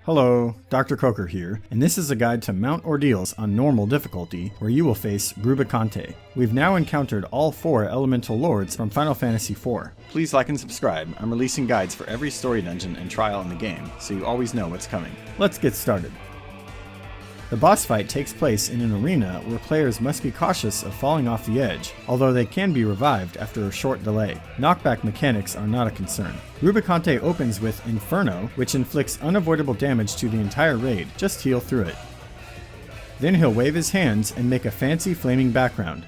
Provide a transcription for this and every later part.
Hello, Dr. Coker here, and this is a guide to Mount Ordeals on normal difficulty, where you will face Rubicante. We've now encountered all 4 elemental lords from Final Fantasy XIV. Please like and subscribe. I'm releasing guides for every story dungeon and trial in the game, so you always know what's coming. Let's get started. The boss fight takes place in an arena where players must be cautious of falling off the edge, although they can be revived after a short delay. Knockback mechanics are not a concern. Rubicante opens with Inferno, which inflicts unavoidable damage to the entire raid. Just heal through it. Then he'll wave his hands and make a fancy flaming background.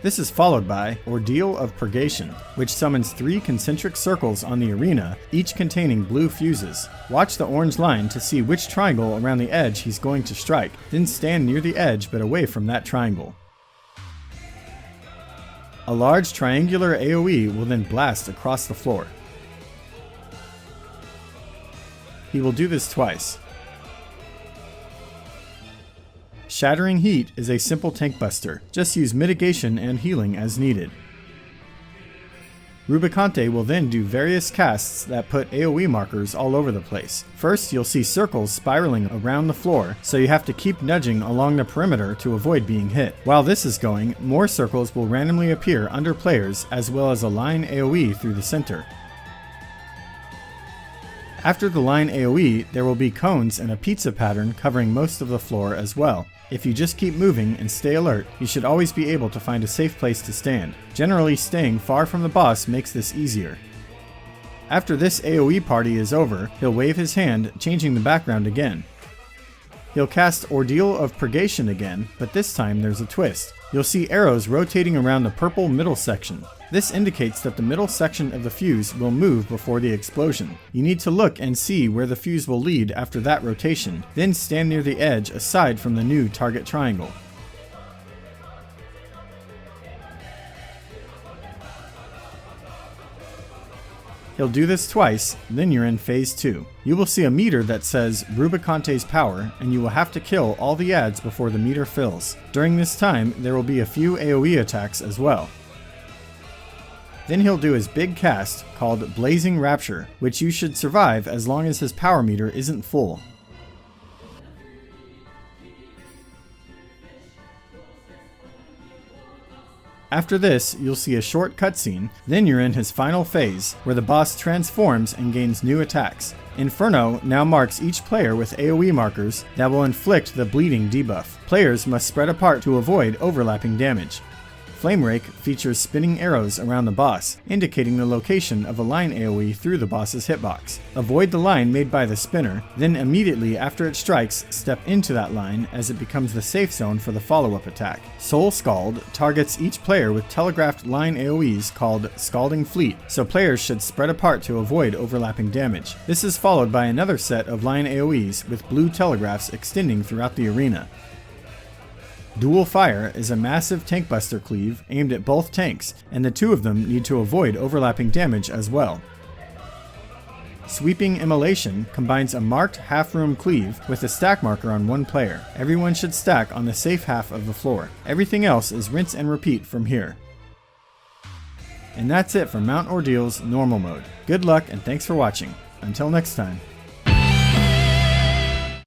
This is followed by Ordeal of Purgation, which summons 3 concentric circles on the arena, each containing blue fuses. Watch the orange line to see which triangle around the edge he's going to strike, then stand near the edge but away from that triangle. A large triangular AoE will then blast across the floor. He will do this twice. Shattering Heat is a simple tank buster. Just use mitigation and healing as needed. Rubicante will then do various casts that put AoE markers all over the place. First, you'll see circles spiraling around the floor, so you have to keep nudging along the perimeter to avoid being hit. While this is going, more circles will randomly appear under players, as well as a line AoE through the center. After the line AoE, there will be cones and a pizza pattern covering most of the floor as well. If you just keep moving and stay alert, you should always be able to find a safe place to stand. Generally, staying far from the boss makes this easier. After this AoE party is over, he'll wave his hand, changing the background again. He'll cast Ordeal of Purgation again, but this time there's a twist. You'll see arrows rotating around the purple middle section. This indicates that the middle section of the fuse will move before the explosion. You need to look and see where the fuse will lead after that rotation, then stand near the edge aside from the new target triangle. He'll do this twice, then you're in phase 2. You will see a meter that says Rubicante's power, and you will have to kill all the ads before the meter fills. During this time, there will be a few AoE attacks as well. Then he'll do his big cast, called Blazing Rapture, which you should survive as long as his power meter isn't full. After this, you'll see a short cutscene, then you're in his final phase, where the boss transforms and gains new attacks. Inferno now marks each player with AoE markers that will inflict the bleeding debuff. Players must spread apart to avoid overlapping damage. Flame Rake features spinning arrows around the boss, indicating the location of a line AoE through the boss's hitbox. Avoid the line made by the spinner, then immediately after it strikes, step into that line as it becomes the safe zone for the follow-up attack. Soul Scald targets each player with telegraphed line AoEs called Scalding Fleet, so players should spread apart to avoid overlapping damage. This is followed by another set of line AoEs with blue telegraphs extending throughout the arena. Dual Fire is a massive tank buster cleave aimed at both tanks, and the 2 of them need to avoid overlapping damage as well. Sweeping Immolation combines a marked half-room cleave with a stack marker on one player. Everyone should stack on the safe half of the floor. Everything else is rinse and repeat from here. And that's it for Mount Ordeals Normal Mode. Good luck and thanks for watching. Until next time.